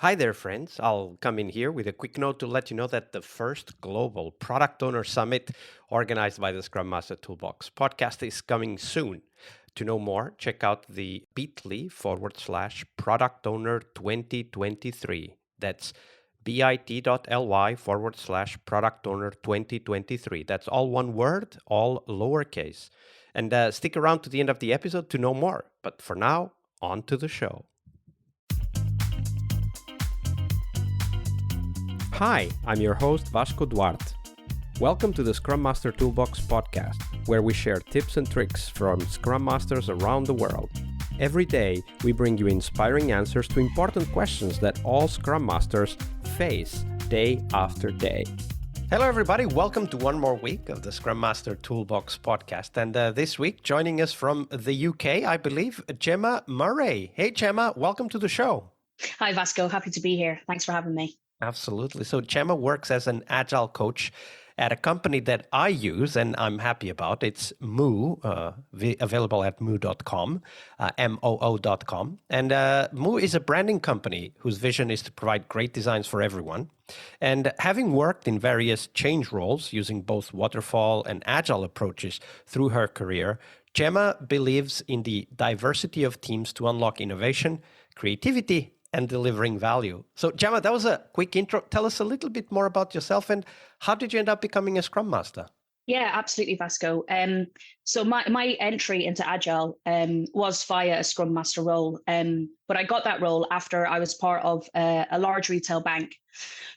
Hi there, friends. I'll come in here with a quick note to let you know that the first global Product Owner Summit organized by the Scrum Master Toolbox podcast is coming soon. To know more, check out the bit.ly/Product Owner 2023. That's bit.ly/Product Owner 2023. That's all one word, all lowercase. And stick around to the end of the episode to know more. But for now, on to the show. Hi, I'm your host Vasco Duarte. Welcome to the Scrum Master Toolbox podcast, where we share tips and tricks from Scrum Masters around the world. Every day, we bring you inspiring answers to important questions that all Scrum Masters face day after day. Hello, everybody. Welcome to one more week of the Scrum Master Toolbox podcast. And this week, joining us from the UK, I believe, Gemma Murray. Hey, Gemma, welcome to the show. Hi, Vasco. Happy to be here. Thanks for having me. Absolutely. So Gemma works as an Agile coach at a company that I use and I'm happy about. It's Moo, available at moo.com, moo.com. And Moo is a branding company whose vision is to provide great designs for everyone. And having worked in various change roles using both waterfall and Agile approaches through her career, Gemma believes in the diversity of teams to unlock innovation, creativity, and delivering value. So Gemma, that was a quick intro. Tell us a little bit more about yourself and how did you end up becoming a Scrum Master? Yeah, absolutely, Vasco. So my entry into Agile was via a Scrum Master role. But I got that role after I was part of a large retail bank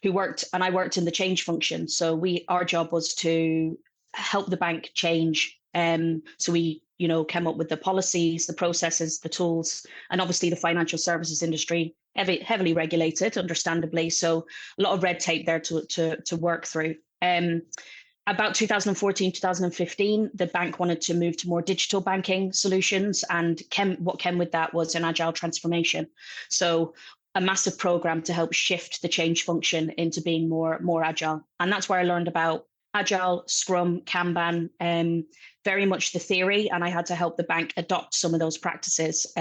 I worked in the change function. So our job was to help the bank change. So we came up with the policies, the processes, the tools, and obviously the financial services industry, heavily regulated, understandably. So a lot of red tape there to work through. About 2014, 2015, the bank wanted to move to more digital banking solutions, and what came with that was an Agile transformation. So a massive program to help shift the change function into being more Agile. And that's where I learned about Agile, Scrum, Kanban, very much the theory, and I had to help the bank adopt some of those practices.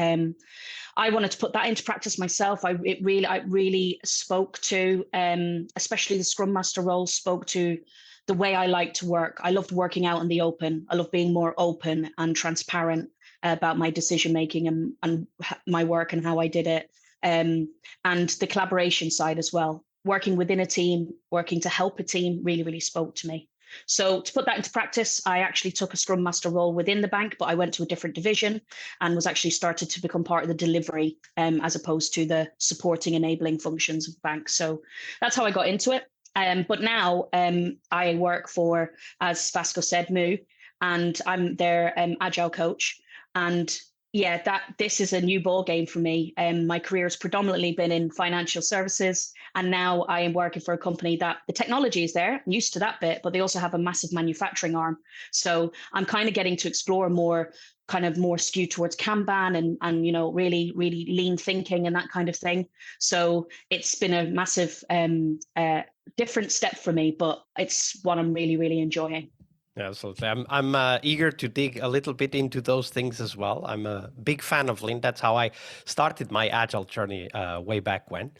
I wanted to put that into practice myself. It really spoke to, especially the Scrum Master role, spoke to the way I like to work. I loved working out in the open. I love being more open and transparent about my decision making and my work and how I did it, and the collaboration side as well. Working within a team, working to help a team really spoke to me. So to put that into practice, I actually took a Scrum Master role within the bank, but I went to a different division and was actually started to become part of the delivery as opposed to the supporting, enabling functions of the bank. So that's how I got into it. But now I work for, as Vasco said, Moo, and I'm their Agile coach. And yeah, this is a new ball game for me. My career has predominantly been in financial services, and now I am working for a company that the technology is there. I'm used to that bit, but they also have a massive manufacturing arm. So I'm kind of getting to explore more skewed towards Kanban and really lean thinking and that kind of thing. So it's been a massive different step for me, but it's one I'm really enjoying. Absolutely. I'm eager to dig a little bit into those things as well. I'm a big fan of Lean. That's how I started my Agile journey way back when.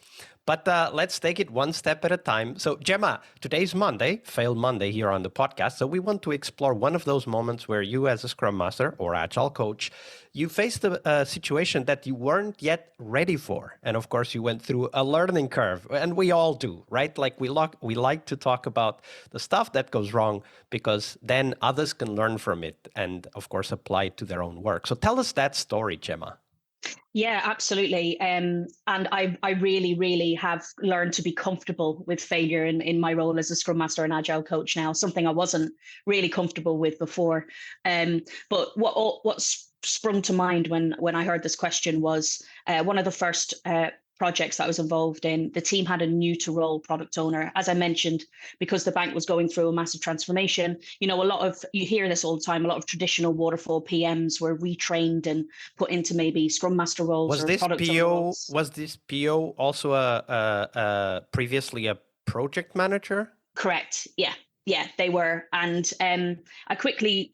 But let's take it one step at a time. So Gemma, today's Monday, Fail Monday here on the podcast. So we want to explore one of those moments where you as a Scrum Master or Agile coach, you faced a situation that you weren't yet ready for. And of course, you went through a learning curve. And we all do, right? Like we like to talk about the stuff that goes wrong because then others can learn from it and, of course, apply it to their own work. So tell us that story, Gemma. Yeah, absolutely. And I really have learned to be comfortable with failure in my role as a Scrum Master and Agile coach now, something I wasn't really comfortable with before. But what sprung to mind when I heard this question was one of the first projects that I was involved in. The team had a new to role product owner. As I mentioned, because the bank was going through a massive transformation, you hear this all the time, a lot of traditional waterfall PMs were retrained and put into maybe Scrum Master roles. Was this PO also previously a project manager? Correct. Yeah, they were. And I quickly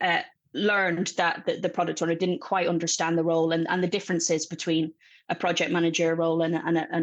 learned that the product owner didn't quite understand the role and the differences between a project manager role and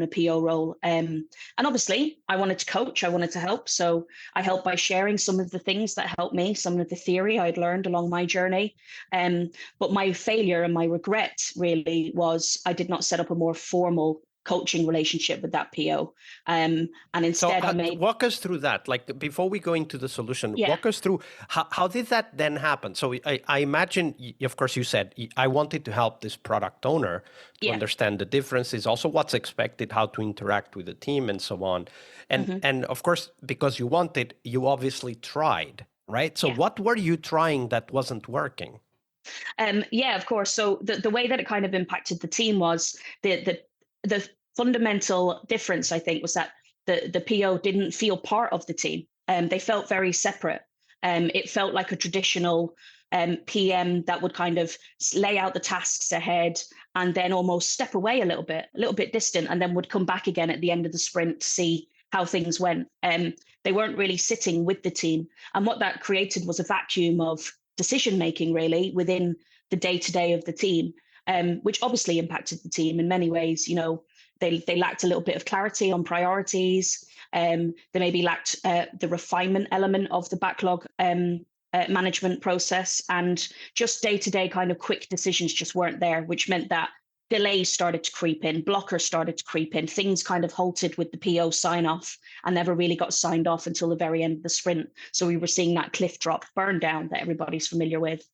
a PO role. And obviously, I wanted to coach, I wanted to help. So I helped by sharing some of the things that helped me, some of the theory I'd learned along my journey. But my failure and my regret really was I did not set up a more formal coaching relationship with that PO. And instead walk us through that. Like before we go into the solution, Yeah. walk us through how did that then happen? So I imagine, of course, you said, I wanted to help this product owner to understand the differences, also what's expected, how to interact with the team and so on. And of course, because you wanted, you obviously tried, right? So what were you trying that wasn't working? Yeah, of course. So the way that it kind of impacted the team was the fundamental difference, I think, was that the PO didn't feel part of the team. They felt very separate. It felt like a traditional PM that would kind of lay out the tasks ahead and then almost step away a little bit distant, and then would come back again at the end of the sprint to see how things went. They weren't really sitting with the team. And what that created was a vacuum of decision making, really, within the day-to-day of the team. Which obviously impacted the team in many ways. You know, they lacked a little bit of clarity on priorities. They maybe lacked the refinement element of the backlog management process, and just day-to-day kind of quick decisions just weren't there, which meant that delays started to creep in, blockers started to creep in, things kind of halted with the PO sign-off and never really got signed off until the very end of the sprint. So we were seeing that cliff drop burn down that everybody's familiar with.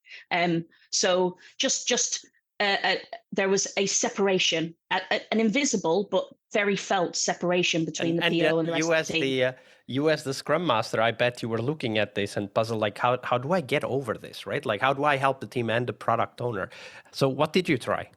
So just there was a separation, an invisible but very felt separation between the PO and the rest of the team. You as the Scrum Master, I bet you were looking at this and puzzled, like, how do I get over this, right? Like, how do I help the team and the product owner? So what did you try?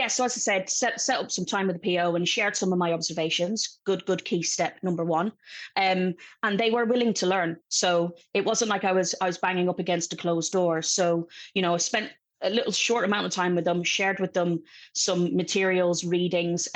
So as I said, set up some time with the PO and shared some of my observations. Good key step number one. And they were willing to learn. So it wasn't like I was banging up against a closed door. So, you know, I spent a little short amount of time with them, shared with them some materials, readings.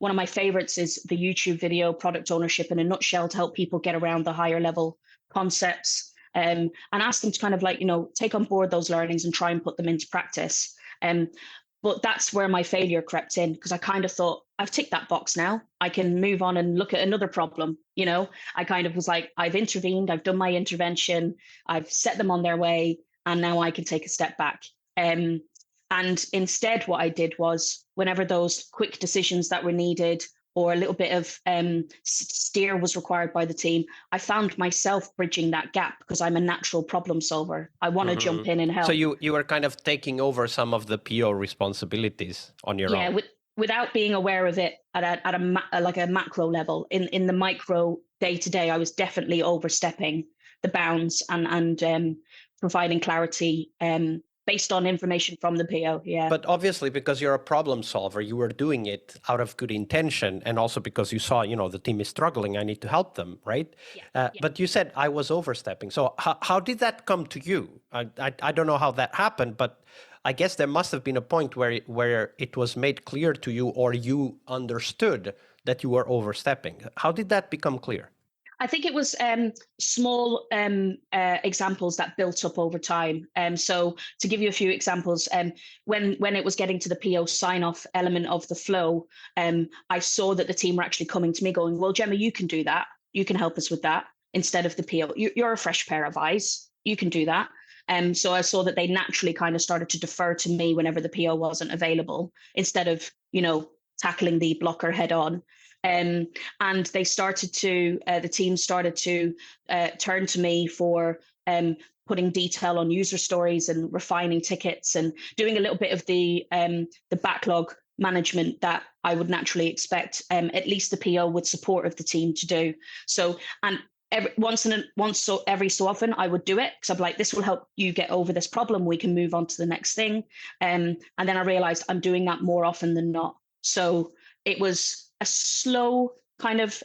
One of my favorites is the YouTube video, Product Ownership in a Nutshell, to help people get around the higher level concepts, and ask them to kind of like, you know, take on board those learnings and try and put them into practice. But that's where my failure crept in, because I kind of thought, I've ticked that box now. I can move on and look at another problem. You know, I kind of was like, I've intervened, I've done my intervention, I've set them on their way, and now I can take a step back. And instead, what I did was, whenever those quick decisions that were needed or a little bit of steer was required by the team, I found myself bridging that gap because I'm a natural problem solver. I want to jump in and help. So you were kind of taking over some of the PO responsibilities on your own. Without being aware of it at a macro level. In the micro day-to-day, I was definitely overstepping the bounds and providing clarity based on information from the PO, But obviously, because you're a problem solver, you were doing it out of good intention, and also because you saw, you know, the team is struggling, I need to help them, right? But you said I was overstepping. So how did that come to you? I don't know how that happened, but I guess there must have been a point where it was made clear to you, or you understood that you were overstepping. How did that become clear? I think it was small examples that built up over time. So to give you a few examples, when it was getting to the PO sign-off element of the flow, I saw that the team were actually coming to me going, well, Gemma, you can do that. You can help us with that instead of the PO. You're a fresh pair of eyes. You can do that. So I saw that they naturally kind of started to defer to me whenever the PO wasn't available, instead of, you know, tackling the blocker head on. And they started to, the team started to turn to me for putting detail on user stories and refining tickets and doing a little bit of the backlog management that I would naturally expect at least the PO with support of the team to do. So, and every so often I would do it, because I'm like, this will help you get over this problem. We can move on to the next thing. And then I realized I'm doing that more often than not. So it was a slow kind of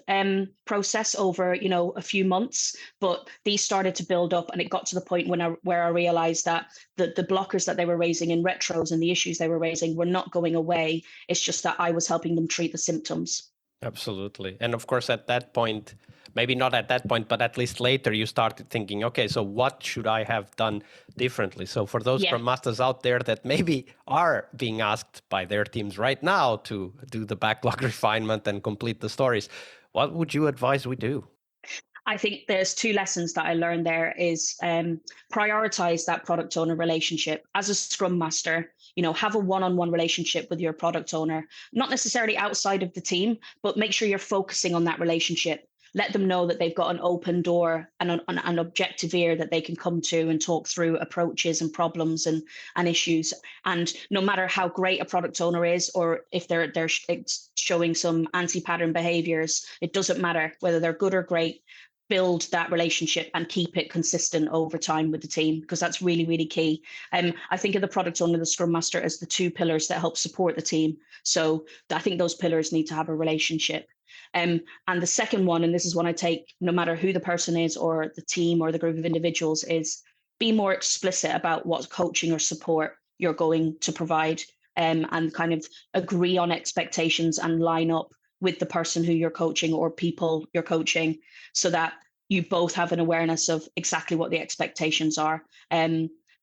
process over, you know, a few months, but these started to build up, and it got to the point where I realized that the blockers that they were raising in retros and the issues they were raising were not going away. It's just that I was helping them treat the symptoms. Absolutely. And of course, at that point, maybe not at that point, but at least later, you started thinking, okay, so what should I have done differently? So for those Yeah. Scrum Masters out there that maybe are being asked by their teams right now to do the backlog refinement and complete the stories, what would you advise we do? I think there's two lessons that I learned there is prioritize that product owner relationship as a Scrum Master. Have a one-on-one relationship with your product owner, not necessarily outside of the team, but make sure you're focusing on that relationship. Let them know that they've got an open door and an objective ear that they can come to and talk through approaches and problems and issues. And no matter how great a product owner is, or if they're showing some anti-pattern behaviors, it doesn't matter whether they're good or great. Build that relationship and keep it consistent over time with the team, because that's really, really key. I think of the product owner, the Scrum Master, as the two pillars that help support the team. So I think those pillars need to have a relationship. And the second one, and this is one I take no matter who the person is or the team or the group of individuals, is be more explicit about what coaching or support you're going to provide, and kind of agree on expectations and line up with the person who you're coaching or people you're coaching, so that you both have an awareness of exactly what the expectations are.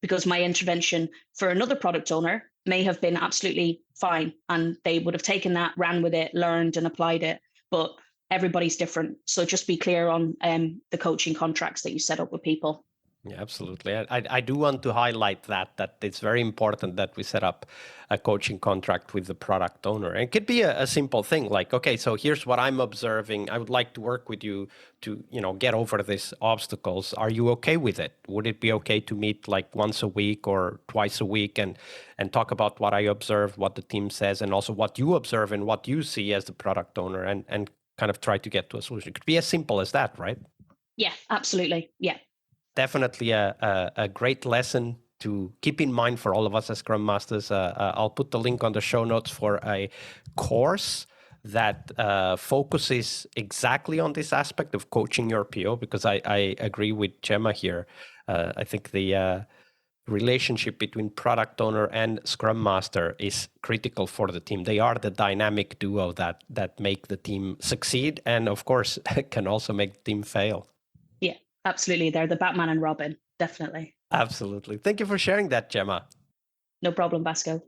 Because my intervention for another product owner may have been absolutely fine, and they would have taken that, ran with it, learned and applied it. But everybody's different. So just be clear on the coaching contracts that you set up with people. Yeah, absolutely. I do want to highlight that it's very important that we set up a coaching contract with the product owner. And it could be a simple thing like, okay, so here's what I'm observing. I would like to work with you to, get over these obstacles. Are you okay with it? Would it be okay to meet like once a week or twice a week and talk about what I observed, what the team says, and also what you observe and what you see as the product owner, and kind of try to get to a solution? It could be as simple as that, right? Yeah, absolutely. Yeah. Definitely a great lesson to keep in mind for all of us as Scrum Masters. I'll put the link on the show notes for a course that focuses exactly on this aspect of coaching your PO, because I agree with Gemma here. I think the relationship between product owner and Scrum Master is critical for the team. They are the dynamic duo that make the team succeed, and of course can also make the team fail. Yeah, absolutely. They're the Batman and Robin, definitely. Absolutely. Thank you for sharing that, Gemma. No problem, Vasco.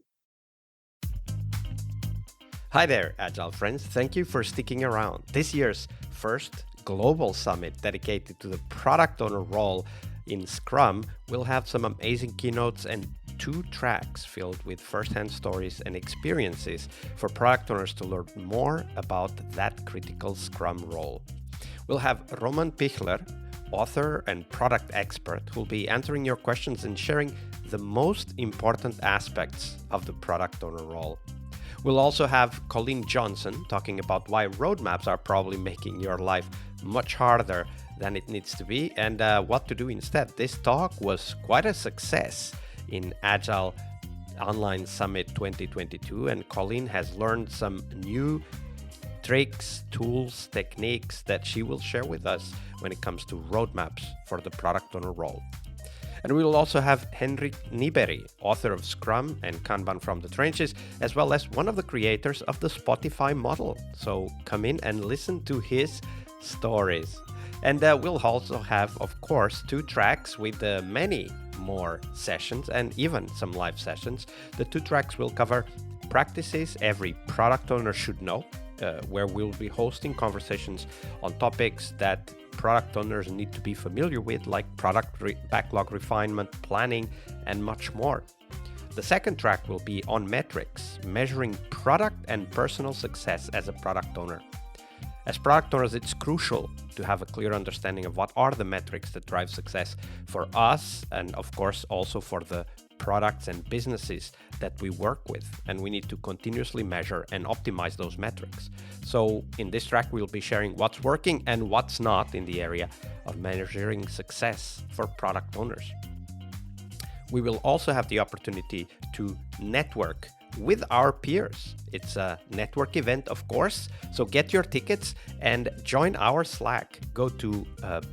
Hi there, Agile friends. Thank you for sticking around. This year's first global summit dedicated to the product owner role in Scrum will have some amazing keynotes and 2 tracks filled with first-hand stories and experiences for product owners to learn more about that critical Scrum role. We'll have Roman Pichler, author and product expert, who will be answering your questions and sharing the most important aspects of the product owner role. We'll also have Colleen Johnson talking about why roadmaps are probably making your life much harder than it needs to be, and what to do instead. This talk was quite a success in Agile Online Summit 2022, and Colleen has learned some new tricks, tools, techniques that she will share with us when it comes to roadmaps for the product owner role. And we will also have Henrik Nyberg, author of Scrum and Kanban from the Trenches, as well as one of the creators of the Spotify model. So come in and listen to his stories. And we'll also have, of course, 2 tracks with many more sessions and even some live sessions. The 2 tracks will cover practices every product owner should know, where we'll be hosting conversations on topics that product owners need to be familiar with, like backlog refinement, planning, and much more. The second track will be on metrics, measuring product and personal success as a product owner. As product owners, it's crucial to have a clear understanding of what are the metrics that drive success for us, and of course also for the products and businesses that we work with, and we need to continuously measure and optimize those metrics. So in this track, we'll be sharing what's working and what's not in the area of measuring success for product owners. We will also have the opportunity to network with our peers. It's a network event, of course, so get your tickets and join our Slack. Go to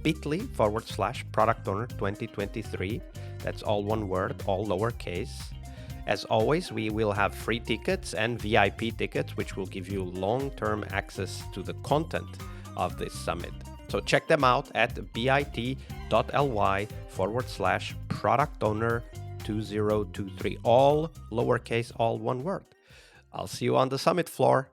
bit.ly/product owner 2023. That's all one word, all lowercase. As always, we will have free tickets and VIP tickets, which will give you long-term access to the content of this summit. So check them out at bit.ly/product owner 2023, all lowercase, all one word. I'll see you on the summit floor.